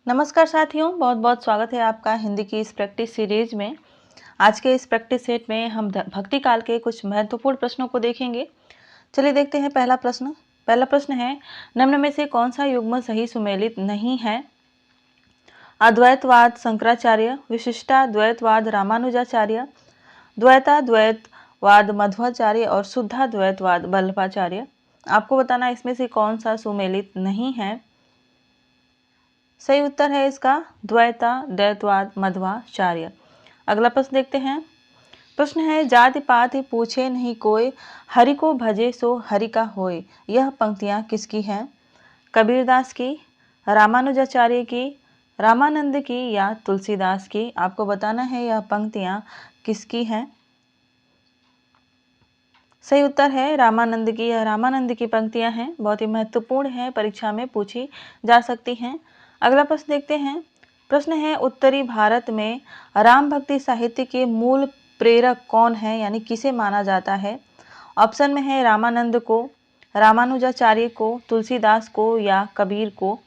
नमस्कार साथियों, बहुत बहुत स्वागत है आपका हिंदी की इस प्रैक्टिस सीरीज में। आज के इस प्रैक्टिस सेट में हम भक्ति काल के कुछ महत्वपूर्ण प्रश्नों को देखेंगे। चलिए देखते हैं पहला प्रश्न। पहला प्रश्न है, निम्न में से कौन सा युग्म सही सुमेलित नहीं है? अद्वैतवाद शंकराचार्य, विशिष्टाद्वैतवाद रामानुजाचार्य, द्वैताद्वैतवाद मध्वाचार्य और शुद्धाद्वैतवाद वल्लभाचार्य। आपको बताना इसमें से कौन सा सुमेलित नहीं है। सही उत्तर है इसका द्वैताद्वैतवाद मध्वाचार्य। अगला प्रश्न देखते हैं। प्रश्न है, जाति पाति पूछे नहीं कोई, हरि को भजे सो हरि का होय। यह पंक्तियां किसकी हैं? कबीरदास की, रामानुजाचार्य की, रामानंद की या तुलसीदास की? आपको बताना है यह पंक्तियां किसकी हैं। सही उत्तर है रामानंद की। यह रामानंद की पंक्तियां हैं, बहुत ही महत्वपूर्ण है, परीक्षा में पूछी जा सकती हैं। अगला प्रश्न देखते हैं। प्रश्न है, उत्तरी भारत में राम भक्ति साहित्य के मूल प्रेरक कौन है, यानी किसे माना जाता है? ऑप्शन में है रामानंद को, रामानुजाचार्य को, तुलसीदास को या कबीर को।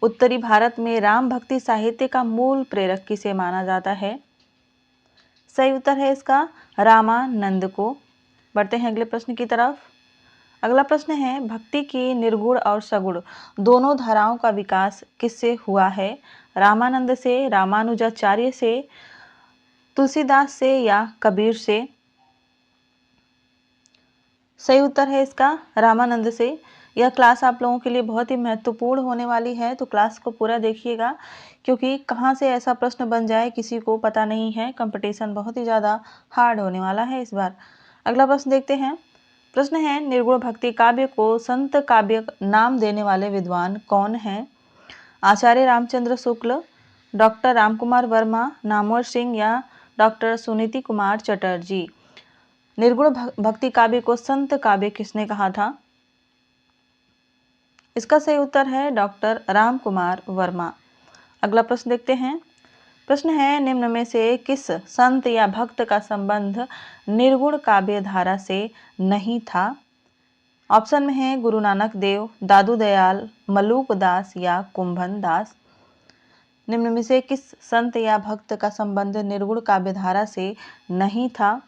उत्तरी भारत में राम भक्ति साहित्य का मूल प्रेरक किसे माना जाता है? सही उत्तर है इसका रामानंद को। बढ़ते हैं अगले प्रश्न की तरफ। अगला प्रश्न है, भक्ति की निर्गुण और सगुण दोनों धाराओं का विकास किससे हुआ है? रामानंद से, रामानुजाचार्य से, तुलसीदास से या कबीर से? सही उत्तर है इसका रामानंद से। यह क्लास आप लोगों के लिए बहुत ही महत्वपूर्ण होने वाली है, तो क्लास को पूरा देखिएगा, क्योंकि कहाँ से ऐसा प्रश्न बन जाए किसी को पता नहीं है। कंपटीशन बहुत ही ज़्यादा हार्ड होने वाला है इस बार। अगला प्रश्न देखते हैं। प्रश्न है, निर्गुण भक्ति काव्य को संत काव्य नाम देने वाले विद्वान कौन हैं? आचार्य रामचंद्र शुक्ल, डॉक्टर रामकुमार वर्मा, नामवर सिंह या डॉक्टर सुनीति कुमार चटर्जी। निर्गुण भक्ति काव्य को संत काव्य किसने कहा था? इसका सही उत्तर है डॉक्टर रामकुमार वर्मा। अगला प्रश्न देखते हैं। प्रश्न है, निम्न में से किस संत या भक्त का संबंध निर्गुण काव्य धारा से नहीं था? ऑप्शन में है गुरु नानक देव, दादू दयाल, मलूक दास या कुंभन दास। निम्न में से किस संत या भक्त का संबंध निर्गुण काव्य धारा से नहीं था?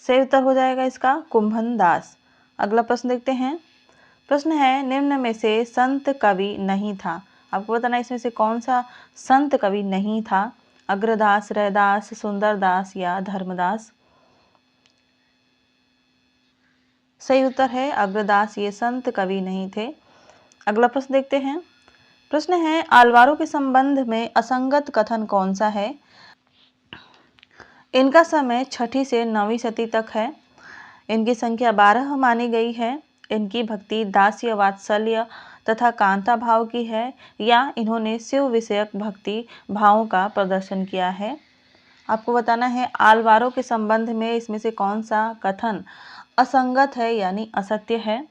सही उत्तर हो जाएगा इसका कुंभन दास। अगला प्रश्न देखते हैं। प्रश्न है, निम्न में से संत कवि नहीं था। आपको बताना इसमें से कौन सा संत कवि नहीं था? अग्रदास, रैदास, सुंदरदास या धर्मदास। सही उत्तर है अग्रदास, ये संत कवि नहीं थे। अगला प्रश्न देखते हैं। प्रश्न है, आलवारों के संबंध में असंगत कथन कौन सा है? इनका समय 6ठी से 9वीं सदी तक है। इनकी संख्या 12 मानी गई है। इनकी भक्ति दास्य, वात्सल्य तथा कांता भाव की है, या इन्होंने शिव विषयक भक्ति भावों का प्रदर्शन किया है। आपको बताना है आलवारों के संबंध में इसमें से कौन सा कथन असंगत है, यानी असत्य है।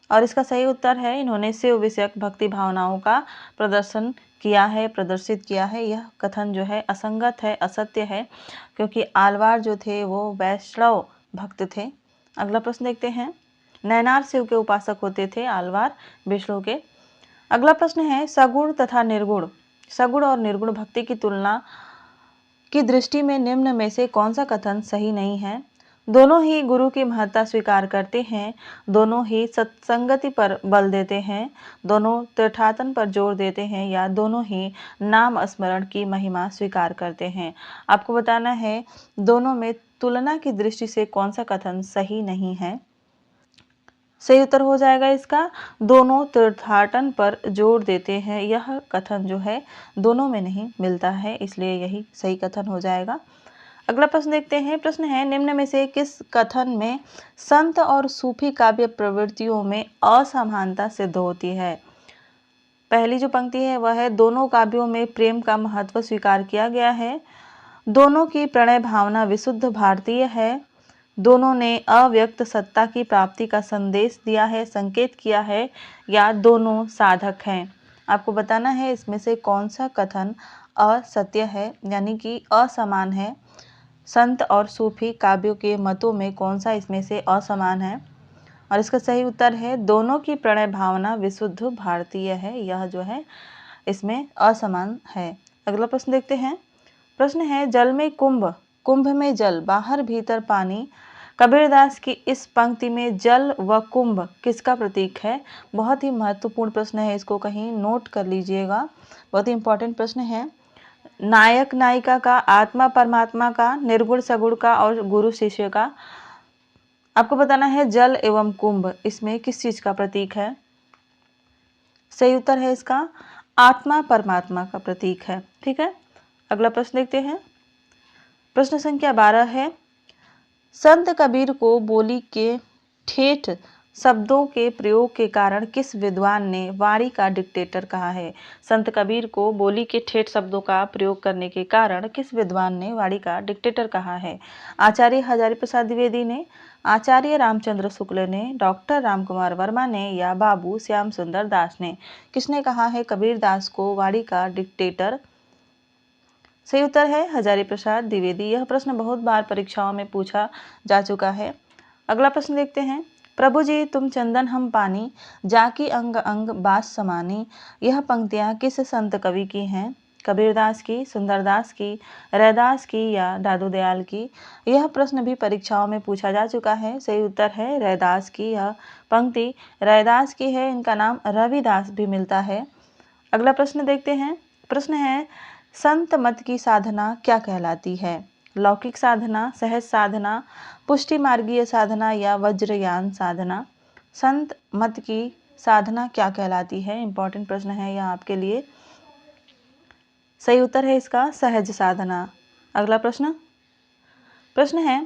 और इसका सही उत्तर है, इन्होंने शिव विषयक भक्ति भावनाओं का प्रदर्शन किया है, प्रदर्शित किया है। यह कथन जो है असंगत है, असत्य है, क्योंकि आलवार जो थे वो वैष्णव भक्त थे। अगला प्रश्न देखते हैं। नैनार शिव के उपासक होते थे आलवार विष्णु के। अगला प्रश्न है, सगुण तथा निर्गुण, सगुण और निर्गुण भक्ति की तुलना की दृष्टि में निम्न में से कौन सा कथन सही नहीं है? दोनों ही गुरु की महत्ता स्वीकार करते हैं, दोनों ही सत्संगति पर बल देते हैं, दोनों तीर्थाटन पर जोर देते हैं, या दोनों ही नाम स्मरण की महिमा स्वीकार करते हैं। आपको बताना है दोनों में तुलना की दृष्टि से कौन सा कथन सही नहीं है। सही उत्तर हो जाएगा इसका दोनों तीर्थाटन पर जोर देते हैं। यह कथन जो है दोनों में नहीं मिलता है, इसलिए यही सही कथन हो जाएगा। अगला प्रश्न देखते हैं। प्रश्न है, निम्न में से किस कथन में संत और सूफी काव्य प्रवृत्तियों में असमानता सिद्ध होती है? पहली जो पंक्ति है वह है, दोनों काव्यों में प्रेम का महत्व स्वीकार किया गया है, दोनों की प्रणय भावना विशुद्ध भारतीय है, दोनों ने अव्यक्त सत्ता की प्राप्ति का संदेश दिया है, संकेत किया है, या दोनों साधक हैं। आपको बताना है इसमें से कौन सा कथन असत्य है, यानी कि असमान है। संत और सूफी काव्यों के मतों में कौन सा इसमें से असमान है? और इसका सही उत्तर है दोनों की प्रणय भावना विशुद्ध भारतीय है। यह जो है इसमें असमान है। अगला प्रश्न देखते हैं। प्रश्न है जल में कुंभ, कुंभ में जल, बाहर भीतर पानी। कबीरदास की इस पंक्ति में जल व कुंभ किसका प्रतीक है? बहुत ही महत्वपूर्ण प्रश्न है, इसको कहीं नोट कर लीजिएगा, बहुत ही इंपॉर्टेंट प्रश्न है। नायक नायिका का, आत्मा परमात्मा का, निर्गुण सगुण का और गुरु शिष्य का। आपको बताना है जल एवं कुंभ इसमें किस चीज का प्रतीक है? सही उत्तर है इसका आत्मा परमात्मा का प्रतीक है। ठीक है, अगला प्रश्न देखते हैं। प्रश्न संख्या 12 है। संत कबीर को बोली के ठेठ शब्दों के प्रयोग के कारण किस विद्वान ने वाणी का डिक्टेटर कहा है? संत कबीर को बोली के ठेठ शब्दों का प्रयोग करने के कारण किस विद्वान ने वाणी का डिक्टेटर कहा है? आचार्य हजारी प्रसाद द्विवेदी ने, आचार्य रामचंद्र शुक्ल ने, डॉक्टर रामकुमार वर्मा ने या बाबू श्याम सुंदर दास ने? किसने कहा है कबीरदास को वाणी का डिक्टेटर? सही उत्तर है हजारी प्रसाद द्विवेदी। यह प्रश्न बहुत बार परीक्षाओं में पूछा जा चुका है। अगला प्रश्न देखते हैं। प्रभु जी तुम चंदन हम पानी, जाकी अंग अंग बास समानी। यह पंक्तियां किस संत कवि की हैं? कबीरदास की, सुंदरदास की, रैदास की या दादू दयाल की? यह प्रश्न भी परीक्षाओं में पूछा जा चुका है। सही उत्तर है रैदास की। यह पंक्ति रैदास की है, इनका नाम रविदास भी मिलता है। अगला प्रश्न देखते हैं। प्रश्न है संत मत की साधना क्या कहलाती है? लौकिक साधना, सहज साधना, पुष्टि मार्गीय साधना या वज्रयान साधना? संत मत की साधना क्या कहलाती है? इंपॉर्टेंट प्रश्न है यह आपके लिए। सही उत्तर है इसका सहज साधना। अगला प्रश्न। प्रश्न है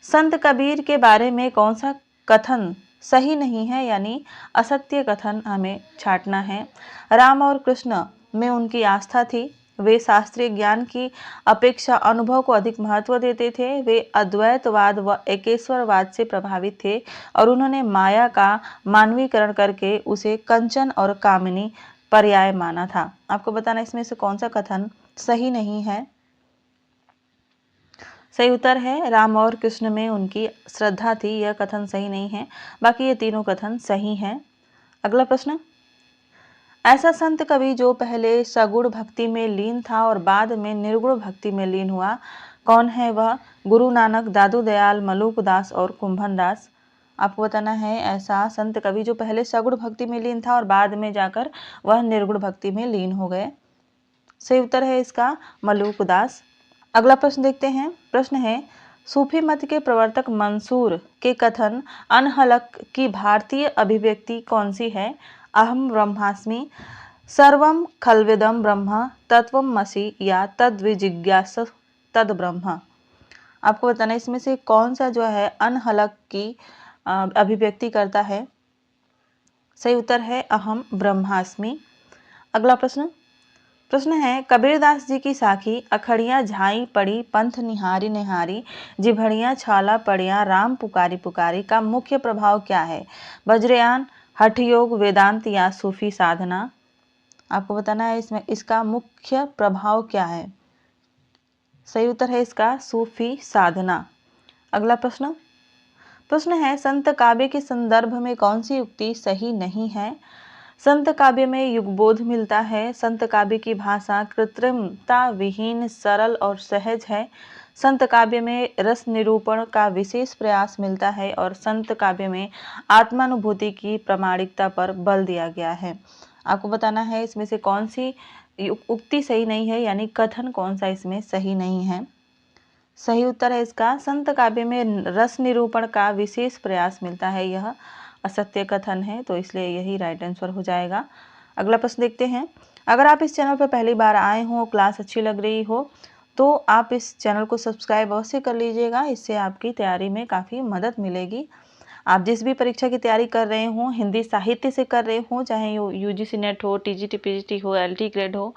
संत कबीर के बारे में कौन सा कथन सही नहीं है, यानी असत्य कथन हमें छांटना है? राम और कृष्ण में उनकी आस्था थी, वे शास्त्रीय ज्ञान की अपेक्षा अनुभव को अधिक महत्व देते थे, वे अद्वैतवाद व एकेश्वरवाद से प्रभावित थे और उन्होंने माया का मानवीकरण करके उसे कंचन और कामिनी पर्याय माना था। आपको बताना इसमें से कौन सा कथन सही नहीं है? सही उत्तर है राम और कृष्ण में उनकी श्रद्धा थी, यह कथन सही नहीं है। बाकी ये तीनों कथन सही हैं। अगला प्रश्न। ऐसा संत कवि जो पहले सगुण भक्ति में लीन था और बाद में निर्गुण भक्ति में लीन हुआ, कौन है वह? गुरु नानक, दादू दयाल, मलूक दास और कुंभन दास? आपको बताना है ऐसा संत कवि जो पहले सगुण भक्ति में लीन था और बाद में जाकर वह निर्गुण भक्ति में लीन हो गए। सही उत्तर है इसका मलूक दास। अगला प्रश्न देखते हैं। प्रश्न है सूफी मत के प्रवर्तक मंसूर के कथन अनहलक की भारतीय अभिव्यक्ति कौन सी है? अहम ब्रह्मास्मि, सर्वम खल्विदम ब्रह्म, तत्वमसि या तद्विजिज्ञास तद ब्रह्म? आपको बताना इसमें से कौन सा जो है अनहलक की अभिव्यक्ति करता है? सही उत्तर है अहम ब्रह्मास्मि। अगला प्रश्न। प्रश्न है कबीरदास जी की साखी अखड़ियाँ झाई पड़ी, पंथ निहारी निहारी, जिभड़ियाँ छाला पड़ियाँ, राम पुकारी पुकारी का मुख्य प्रभाव क्या है? वज्रयान, हठ योग, वेदांत या सूफी साधना? आपको बताना है इसमें इसका मुख्य प्रभाव क्या है? सही उत्तर है इसका सूफी साधना। अगला प्रश्न। प्रश्न है संत काव्य के संदर्भ में कौन सी युक्ति सही नहीं है? संत काव्य में युगबोध मिलता है, संत काव्य की भाषा कृत्रिमता विहीन, सरल और सहज है, संत काव्य में रस निरूपण का विशेष प्रयास मिलता है और संत काव्य में आत्मानुभूति की प्रामाणिकता पर बल दिया गया है। आपको बताना है इसमें से कौन सी उक्ति सही नहीं है, यानी कथन कौन सा इसमें सही नहीं है? सही उत्तर है इसका संत काव्य में रस निरूपण का विशेष प्रयास मिलता है, यह असत्य कथन है, तो इसलिए यही राइट आंसर हो जाएगा। अगला प्रश्न देखते हैं। अगर आप इस चैनल पर पहली बार आए हो, क्लास अच्छी लग रही हो, तो आप इस चैनल को सब्सक्राइब अवश्य कर लीजिएगा, इससे आपकी तैयारी में काफ़ी मदद मिलेगी। आप जिस भी परीक्षा की तैयारी कर रहे हो, हिंदी साहित्य से कर रहे हो, चाहे यूजीसी नेट हो, टीजीटी पीजीटी हो, एलटी ग्रेड हो,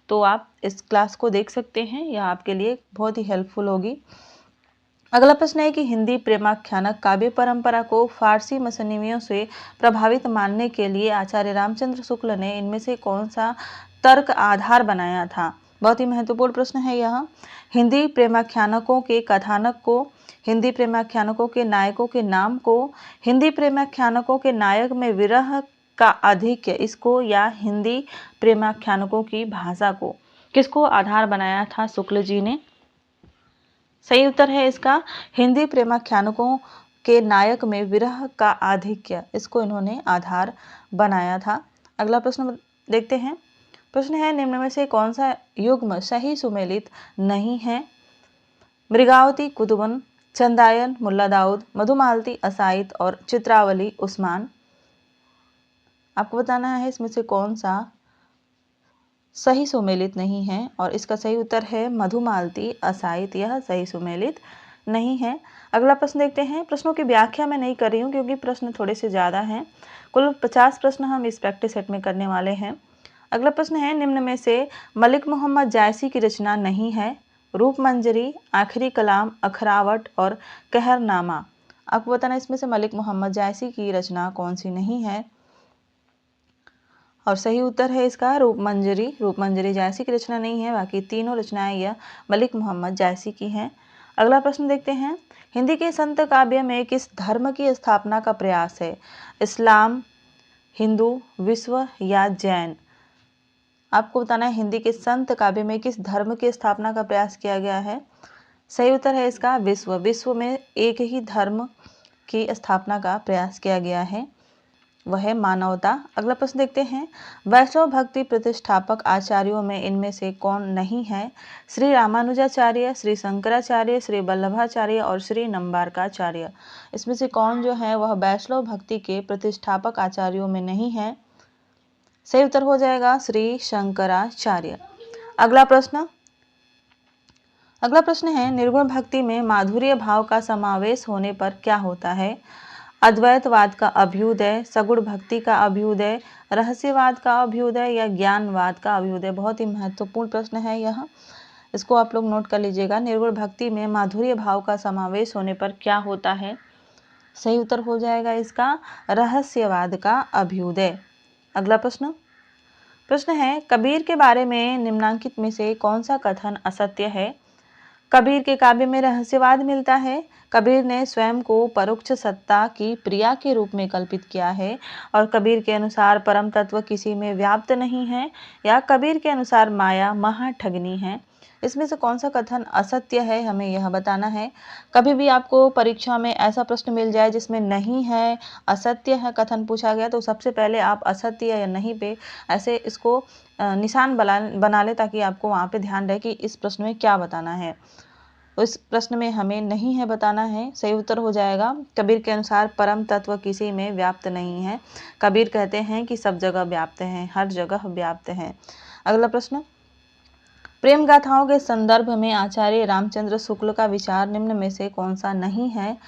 तो आप इस क्लास को देख सकते हैं, यह आपके लिए बहुत ही हेल्पफुल होगी। अगला प्रश्न है कि हिंदी प्रेमाख्यानक काव्य परंपरा को फारसी मसनवियों से प्रभावित मानने के लिए आचार्य रामचंद्र शुक्ल ने इनमें से कौन सा तर्क आधार बनाया था? बहुत ही महत्वपूर्ण प्रश्न है यह। हिंदी प्रेमाख्यानकों के कथानक को, हिंदी प्रेमाख्यानकों के नायकों के नाम को, हिंदी प्रेमाख्यानकों के नायक में विरह का आधिक्य इसको, या हिंदी प्रेमाख्यानकों की भाषा को, किसको आधार बनाया था शुक्ल जी ने? सही उत्तर है इसका हिंदी प्रेमाख्यानकों के नायक में विरह का आधिक्य, इसको इन्होंने आधार बनाया था। अगला प्रश्न देखते हैं। प्रश्न है निम्न में से कौन सा युग्म सही सुमेलित नहीं है? मृगावती कुतुबन, चंदायन मुल्ला दाऊद, मधुमालती असाइद और चित्रावली उस्मान। आपको बताना है इसमें से कौन सा सही सुमेलित नहीं है, और इसका सही उत्तर है मधुमालती असाइद, यह सही सुमेलित नहीं है। अगला प्रश्न देखते हैं। प्रश्नों की व्याख्या मैं नहीं कर रही हूँ क्योंकि प्रश्न थोड़े से ज़्यादा हैं। कुल 50 प्रश्न हम इस प्रैक्टिस सेट में करने वाले हैं। अगला प्रश्न है निम्न में से मलिक मोहम्मद जायसी की रचना नहीं है? रूपमंजरी, आखिरी कलाम, अखरावट और कहरनामा। आपको बताना इसमें से मलिक मोहम्मद जायसी की रचना कौन सी नहीं है, और सही उत्तर है इसका रूपमंजरी। रूपमंजरी जायसी की रचना नहीं है, बाकी तीनों रचनाएं यह मलिक मोहम्मद जायसी की हैं। अगला प्रश्न देखते हैं। हिंदी के संत काव्य में किस धर्म की स्थापना का प्रयास है? इस्लाम, हिंदू, विश्व या जैन। आपको बताना है हिंदी के संत काव्य में किस धर्म की स्थापना का प्रयास किया गया है? सही उत्तर है इसका विश्व। विश्व में एक ही धर्म की स्थापना का प्रयास किया गया है, वह है मानवता। अगला प्रश्न देखते हैं। वैष्णव भक्ति प्रतिष्ठापक आचार्यों में इनमें से कौन नहीं है? श्री रामानुजाचार्य, श्री शंकराचार्य, श्री वल्लभाचार्य और श्री नंबारकाचार्य। इसमें से कौन जो है वह वैष्णव भक्ति के प्रतिष्ठापक आचार्यों में नहीं है? सही उत्तर हो जाएगा श्री शंकराचार्य। अगला प्रश्न है निर्गुण भक्ति में माधुर्य भाव का समावेश होने पर क्या होता है? अद्वैतवाद का अभ्युदय, सगुण भक्ति का अभ्युदय, रहस्यवाद का अभ्युदय या ज्ञानवाद का अभ्युदय। बहुत ही महत्वपूर्ण प्रश्न है यह, इसको आप लोग नोट कर लीजिएगा। निर्गुण भक्ति में माधुर्य भाव का समावेश होने पर क्या होता है? सही उत्तर हो जाएगा इसका रहस्यवाद का अभ्युदय। अगला प्रश्न है कबीर के बारे में निम्नांकित में से कौन सा कथन असत्य है? कबीर के काव्य में रहस्यवाद मिलता है, कबीर ने स्वयं को परोक्ष सत्ता की प्रिया के रूप में कल्पित किया है, और कबीर के अनुसार परम तत्व किसी में व्याप्त नहीं है, या कबीर के अनुसार माया महाठगनी है। इसमें से कौन सा कथन असत्य है, हमें यह बताना है। कभी भी आपको परीक्षा में ऐसा प्रश्न मिल जाए जिसमें नहीं है, असत्य है कथन पूछा गया, तो सबसे पहले आप असत्य या नहीं पे ऐसे इसको निशान बना ले, ताकि आपको वहाँ पे ध्यान रहे कि इस प्रश्न में क्या बताना है। उस प्रश्न में हमें नहीं है बताना है। सही उत्तर हो जाएगा कबीर के अनुसार परम तत्व किसी में व्याप्त नहीं है। कबीर कहते हैं कि सब जगह व्याप्त हैं, हर जगह व्याप्त हैं। अगला प्रश्न, प्रेम गाथाओं के संदर्भ में आचार्य रामचंद्र शुक्ल का विचार निम्न में से कौन सा नहीं है?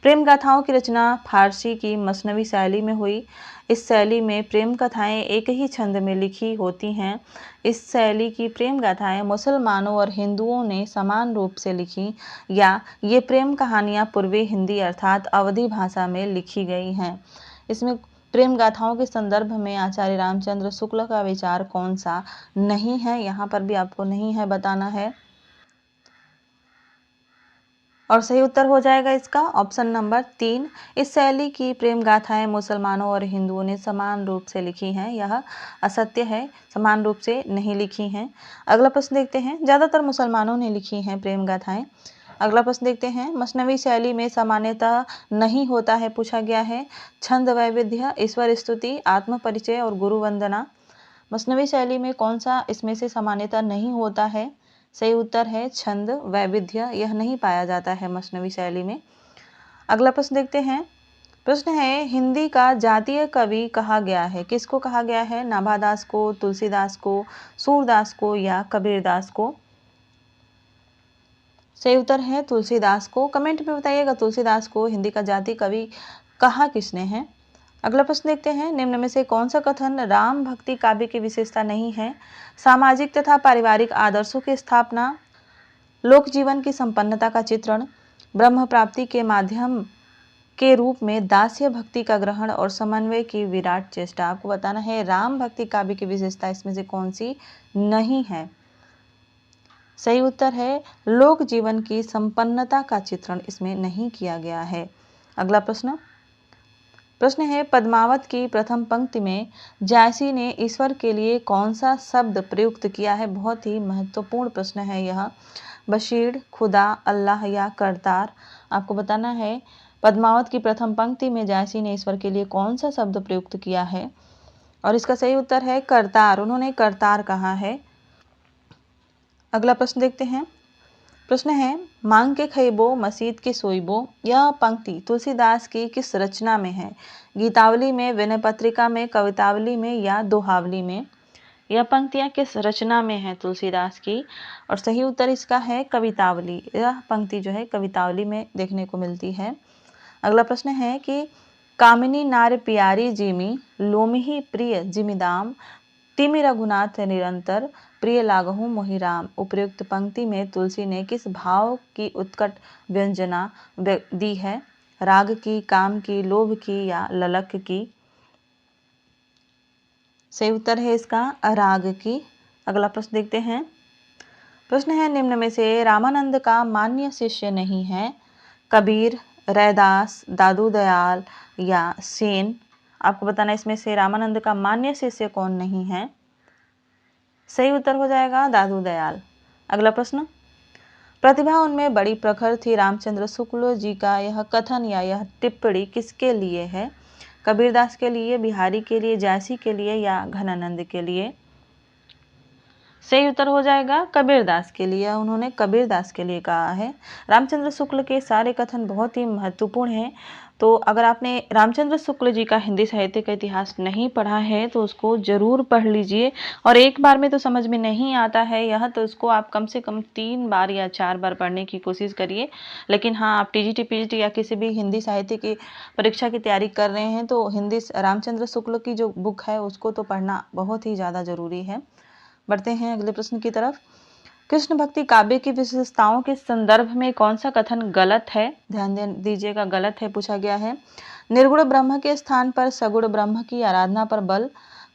प्रेम गाथाओं की रचना फारसी की मसनवी शैली में हुई। इस शैली में प्रेम कथाएं एक ही छंद में लिखी होती हैं। इस शैली की प्रेम गाथाएं मुसलमानों और हिंदुओं ने समान रूप से लिखी, या ये प्रेम कहानियां पूर्वी हिंदी अर्थात अवधी भाषा में लिखी गई हैं। इसमें प्रेम गाथाओं के संदर्भ में आचार्य रामचंद्र शुक्ल का विचार कौन सा नहीं है? यहाँ पर भी आपको नहीं है बताना है, और सही उत्तर हो जाएगा इसका ऑप्शन नंबर 3। इस शैली की प्रेम गाथाएं मुसलमानों और हिंदुओं ने समान रूप से लिखी हैं, यह असत्य है, समान रूप से नहीं लिखी हैं। अगला प्रश्न देखते हैं। ज़्यादातर मुसलमानों ने लिखी हैं प्रेम गाथाएं। अगला प्रश्न देखते हैं। मसनवी शैली में सामान्यतः नहीं होता है पूछा गया है। छंद वैविध्य, ईश्वर स्तुति, आत्म परिचय और गुरु वंदना। मसनवी शैली में कौन सा इसमें से सामान्यतः नहीं होता है? सही उत्तर है छंद वैविध्य, यह नहीं पाया जाता है मसनवी शैली में। अगला प्रश्न देखते हैं। प्रश्न है हिंदी का जातीय कवि कहा गया है, किसको कहा गया है? नाभादास को, तुलसीदास को, सूरदास को या कबीरदास को? सही उत्तर है तुलसीदास को। कमेंट में बताइएगा तुलसीदास को हिंदी का जातीय कवि कहा किसने है। अगला प्रश्न देखते हैं। निम्न में से कौन सा कथन राम भक्ति काव्य की विशेषता नहीं है? सामाजिक तथा पारिवारिक आदर्शों की स्थापना, लोक जीवन की संपन्नता का चित्रण, ब्रह्म प्राप्ति के माध्यम के रूप में दास्य भक्ति का ग्रहण और समन्वय की विराट चेष्टा। आपको बताना है राम भक्ति काव्य की विशेषता इसमें से कौन सी नहीं है। सही उत्तर है लोक जीवन की संपन्नता का चित्रण इसमें नहीं किया गया है। अगला प्रश्न है पद्मावत की प्रथम पंक्ति में जायसी ने ईश्वर के लिए कौन सा शब्द प्रयुक्त किया है। बहुत ही महत्वपूर्ण प्रश्न है यह। बशीर, खुदा, अल्लाह या करतार। आपको बताना है पद्मावत की प्रथम पंक्ति में जायसी ने ईश्वर के लिए कौन सा शब्द प्रयुक्त किया है, और इसका सही उत्तर है करतार। उन्होंने करतार कहा है। अगला प्रश्न देखते हैं। प्रश्न है मांग के खइबो मसीद के सोइबो। यह पंक्ति तुलसीदास की किस रचना में है। गीतावली में, विनय पत्रिका में, कवितावली में या दोहावली में। यह पंक्तियां किस रचना में है तुलसीदास की, और सही उत्तर इसका है कवितावली। यह पंक्ति जो है कवितावली में देखने को मिलती है। अगला प्रश्न है कि कामिनी नार प्यारी जिमी लोमिही प्रिय जिमिदाम तिमि रघुनाथ निरंतर प्रिय लागहु मोहि राम। उपयुक्त पंक्ति में तुलसी ने किस भाव की उत्कट व्यंजना दी है। राग की, काम की, लोभ की या ललक की। सही उत्तर है इसका राग की। अगला प्रश्न देखते हैं। प्रश्न है निम्न में से रामानंद का मान्य शिष्य नहीं है। कबीर, रैदास, दादू दयाल या सेन। आपको बताना इसमें से रामानंद का मान्य शिष्य कौन नहीं है। सही उत्तर हो जाएगा दादू दयाल। अगला प्रश्न प्रतिभा उनमें बड़ी प्रखर थी रामचंद्र शुक्ल जी का यह कथन या यह टिप्पणी किसके लिए है। कबीरदास के लिए, बिहारी के लिए, जायसी के लिए या घनानंद के लिए। सही उत्तर हो जाएगा कबीरदास के लिए। उन्होंने कबीरदास के लिए कहा है। रामचंद्र शुक्ल के सारे कथन बहुत ही महत्वपूर्ण हैं। तो अगर आपने रामचंद्र शुक्ल जी का हिंदी साहित्य का इतिहास नहीं पढ़ा है तो उसको जरूर पढ़ लीजिए, और एक बार में तो समझ में नहीं आता है यह, तो इसको आप कम से कम 3 बार या 4 बार पढ़ने की कोशिश करिए। लेकिन हाँ, आप टीजीटी, पीजीटी या किसी भी हिंदी साहित्य की परीक्षा की तैयारी कर रहे हैं तो हिंदी रामचंद्र शुक्ल की जो बुक है उसको तो पढ़ना बहुत ही ज़्यादा जरूरी है। बढ़ते हैं अगले प्रश्न की तरफ। कृष्ण भक्ति काव्य की विशेषताओं के संदर्भ में कौन सा कथन गलत है। ध्यान दीजिएगा, गलत है पूछा गया है। निर्गुण ब्रह्म के स्थान पर सगुण ब्रह्म की आराधना पर बल,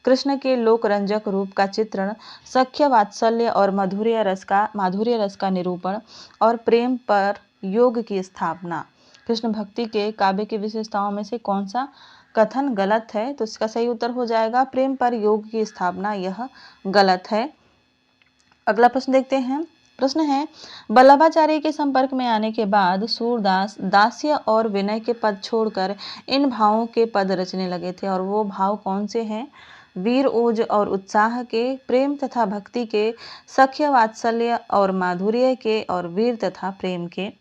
कृष्ण के लोक रंजक रूप का चित्रण, सख्य वात्सल्य और माधुर्य रस का निरूपण, और प्रेम पर योग की स्थापना। कृष्ण भक्ति के काव्य की विशेषताओं में से कौन सा कथन गलत है, तो इसका सही उत्तर हो जाएगा प्रेम पर योग की स्थापना, यह गलत है। अगला प्रश्न देखते हैं। प्रश्न है वल्लभाचार्य के संपर्क में आने के बाद सूरदास दास्य और विनय के पद छोड़कर इन भावों के पद रचने लगे थे, और वो भाव कौन से हैं। वीर ओज और उत्साह के, प्रेम तथा भक्ति के, सख्य वात्सल्य और माधुर्य के, और वीर तथा प्रेम के।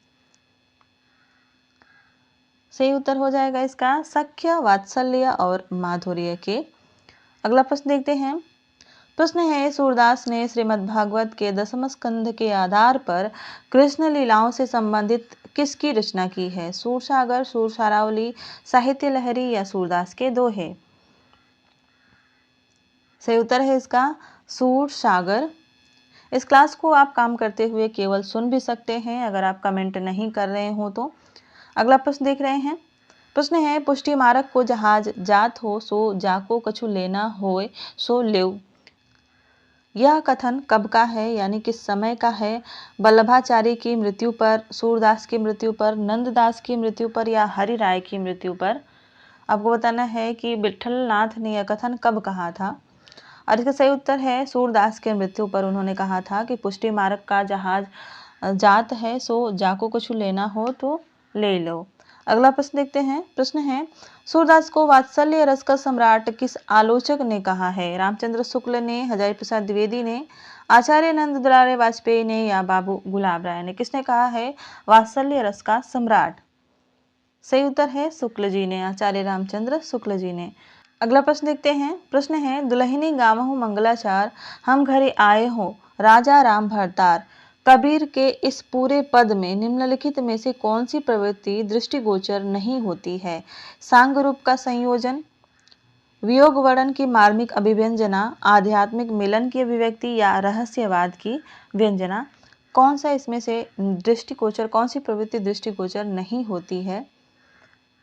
सही उत्तर हो जाएगा इसका सख्य वात्सल्य और माधुर्य के। अगला प्रश्न देखते हैं। प्रश्न है सूरदास ने श्रीमद्भागवत के 10वें स्कंध के आधार पर कृष्ण लीलाओं से संबंधित किसकी रचना की है। सूरसागर, सूरसारावली, साहित्य लहरी या सूरदास के दोहे। सही उत्तर है इसका सूरसागर। इस क्लास को आप काम करते हुए केवल सुन भी सकते हैं अगर आप कमेंट नहीं कर रहे हो तो। अगला प्रश्न देख रहे हैं। प्रश्न है पुष्टि मारक को जहाज जात हो सो जाको कछु लेना होए सो लेव। यह कथन कब का है, यानी किस समय का है। वल्लभाचार्य की मृत्यु पर, सूरदास की मृत्यु पर, नंददास की मृत्यु पर या हरि राय की मृत्यु पर। आपको बताना है कि विठल नाथ ने यह कथन कब कहा था, और इसका सही उत्तर है सूरदास के मृत्यु पर उन्होंने कहा था कि पुष्टि मार्ग का जहाज जात है सो जाको कुछ लेना हो तो ले लो। अगला प्रश्न देखते हैं। प्रश्न है सूरदास को वात्सल्य रस का सम्राट किस आलोचक ने कहा है। रामचंद्र शुक्ल ने, हजारी प्रसाद द्विवेदी ने, आचार्य नंद दुलारे वाजपेयी ने या बाबू गुलाब राय ने। किसने कहा है वात्सल्य रस का सम्राट। सही उत्तर है शुक्ल जी ने, आचार्य रामचंद्र शुक्ल जी ने। अगला प्रश्न देखते हैं। प्रश्न है दुल्हनी गावहु मंगलाचार हम घरे आए हो राजा राम भरतार। कबीर के इस पूरे पद में निम्नलिखित में से कौन सी प्रवृत्ति दृष्टिगोचर नहीं होती है। सांग रूप का संयोजन, वियोग वर्णन की मार्मिक अभिव्यंजना, आध्यात्मिक मिलन की अभिव्यक्ति या रहस्यवाद की व्यंजना। कौन सा इसमें से दृष्टिगोचर, कौन सी प्रवृत्ति दृष्टिगोचर नहीं होती है।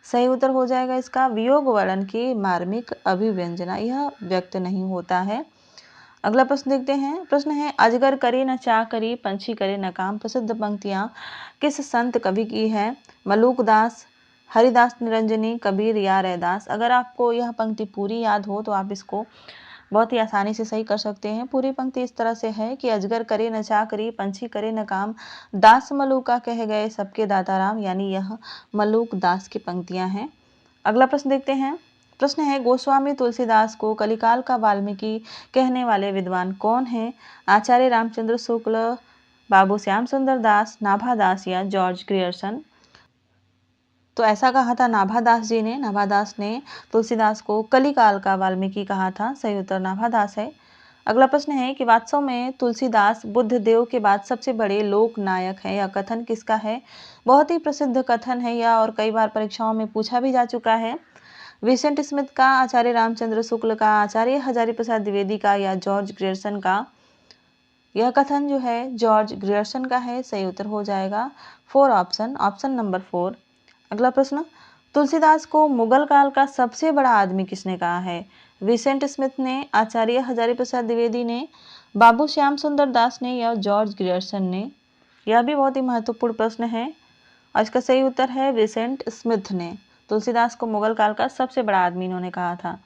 सही उत्तर हो जाएगा इसका वियोग वर्णन की मार्मिक अभिव्यंजना, यह व्यक्त नहीं होता है। अगला प्रश्न देखते हैं। प्रश्न है, अजगर करे न चा करी, पंछी करे न काम। प्रसिद्ध पंक्तियां किस संत कवि की है? मलूकदास, हरिदास निरंजनी, कबीर या रैदास। अगर आपको यह पंक्ति पूरी याद हो तो आप इसको बहुत ही आसानी से सही कर सकते हैं। पूरी पंक्ति इस तरह से है कि अजगर करे न चाकरी, पंछी करे न काम, दास मलूका कह गए सबके दाता राम। यानी यह मलूक दास की पंक्तियां हैं। अगला प्रश्न देखते हैं। प्रश्न है, गोस्वामी तुलसीदास को कलिकाल का वाल्मीकि कहने वाले विद्वान कौन है? आचार्य रामचंद्र शुक्ल, बाबू श्याम सुंदर दास, नाभादास या जॉर्ज ग्रियर्सन। तो ऐसा कहा था नाभादास जी ने। नाभादास ने तुलसीदास को कलिकाल का वाल्मीकि कहा था। सही उत्तर नाभादास है। अगला प्रश्न है कि वास्तव में तुलसीदास बुद्ध देव के बाद सबसे बड़े लोक नायक है। यह कथन किसका है? बहुत ही प्रसिद्ध कथन है यह और कई बार परीक्षाओं में पूछा भी जा चुका है। विसेंट स्मिथ का, आचार्य रामचंद्र शुक्ल का, आचार्य हजारी प्रसाद द्विवेदी का या जॉर्ज ग्रियर्सन का? यह कथन जो है जॉर्ज ग्रियर्सन का है। सही उत्तर हो जाएगा ऑप्शन नंबर 4। अगला प्रश्न, तुलसीदास को मुगल काल का सबसे बड़ा आदमी किसने कहा है? विसेंट स्मिथ ने, आचार्य हजारी प्रसाद द्विवेदी ने, बाबू श्याम सुंदर दास ने या जॉर्ज ग्रियर्सन ने? यह भी बहुत ही महत्वपूर्ण प्रश्न है और इसका सही उत्तर है विसेंट स्मिथ ने। तुलसीदास को मुगल काल का सबसे बड़ा आदमी इन्होंने कहा था।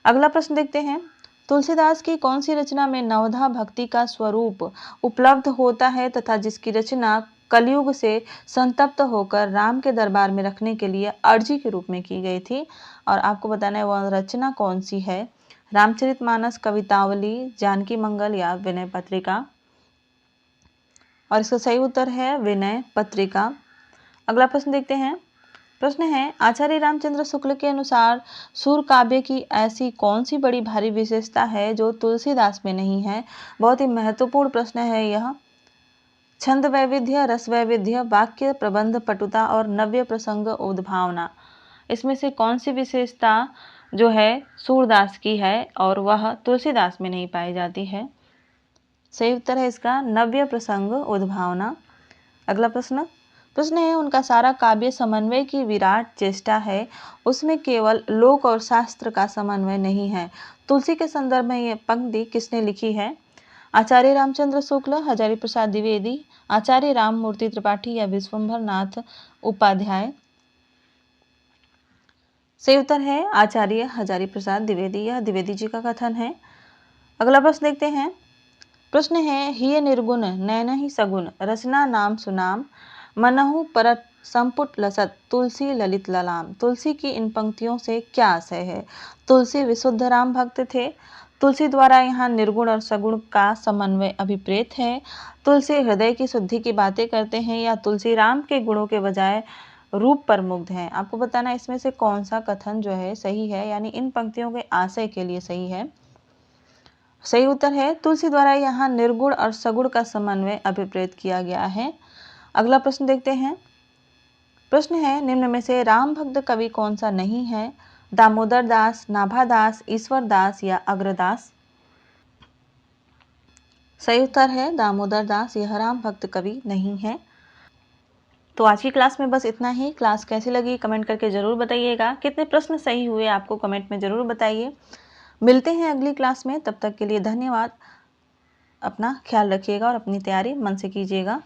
अगला प्रश्न देखते हैं। तुलसीदास की कौन सी रचना में नवधा भक्ति का स्वरूप उपलब्ध होता है तथा जिसकी रचना कलयुग से संतप्त होकर राम के दरबार में रखने के लिए अर्जी के रूप में की गई थी? और आपको बताना है वह रचना कौन सी है। रामचरितमानस, कवितावली, जानकी मंगल या विनय पत्रिका। और इसका सही उत्तर है विनय पत्रिका। अगला प्रश्न देखते हैं। प्रश्न है, आचार्य रामचंद्र शुक्ल के अनुसार सूर काव्य की ऐसी कौन सी बड़ी भारी विशेषता है जो तुलसीदास में नहीं है? बहुत ही महत्वपूर्ण प्रश्न है यह। छंद वैविध्य, रस वैविध्य, वाक्य प्रबंध पटुता और नव्य प्रसंग उद्भावना। इसमें से कौन सी विशेषता जो है सूरदास की है और वह तुलसीदास में नहीं पाई जाती है? सही उत्तर है इसका नव्य प्रसंग उद्भावना। अगला प्रश्न है, उनका सारा काव्य समन्वय की विराट चेष्टा है, उसमें केवल लोक और शास्त्र का समन्वय नहीं है। तुलसी के संदर्भ में यह पंक्ति किसने लिखी है? आचार्य रामचंद्र शुक्ल, हजारी प्रसाद द्विवेदी, आचार्य राममूर्ति त्रिपाठी या विश्वंभर नाथ उपाध्याय? सही उत्तर है आचार्य हजारी प्रसाद द्विवेदी। यह द्विवेदी जी का कथन है। अगला प्रश्न देखते हैं। प्रश्न है, हिय निर्गुण नैनहि सगुण, रचना नाम सुनाम, मनहु परत संपुट लसत, तुलसी ललित ललाम। तुलसी की इन पंक्तियों से क्या आशय है? तुलसी विशुद्ध राम भक्त थे। तुलसी द्वारा यहाँ निर्गुण और सगुण का समन्वय अभिप्रेत है। तुलसी हृदय की शुद्धि की बातें करते हैं या तुलसी राम के गुणों के बजाय रूप पर मुग्ध है? आपको बताना इसमें से कौन सा कथन जो है सही है, यानी इन पंक्तियों के आशय के लिए सही है। सही उत्तर है तुलसी द्वारा यहाँ निर्गुण और सगुण का समन्वय अभिप्रेत किया गया है। अगला प्रश्न देखते हैं। प्रश्न है, निम्न में से राम भक्त कवि कौन सा नहीं है? दामोदर दास, नाभादास, ईश्वर दास या अग्रदास? सही उत्तर है दामोदर दास, यह राम भक्त कवि नहीं है। तो आज की क्लास में बस इतना ही। क्लास कैसी लगी कमेंट करके ज़रूर बताइएगा। कितने प्रश्न सही हुए आपको कमेंट में ज़रूर बताइए। मिलते हैं अगली क्लास में, तब तक के लिए धन्यवाद। अपना ख्याल रखिएगा और अपनी तैयारी मन से कीजिएगा।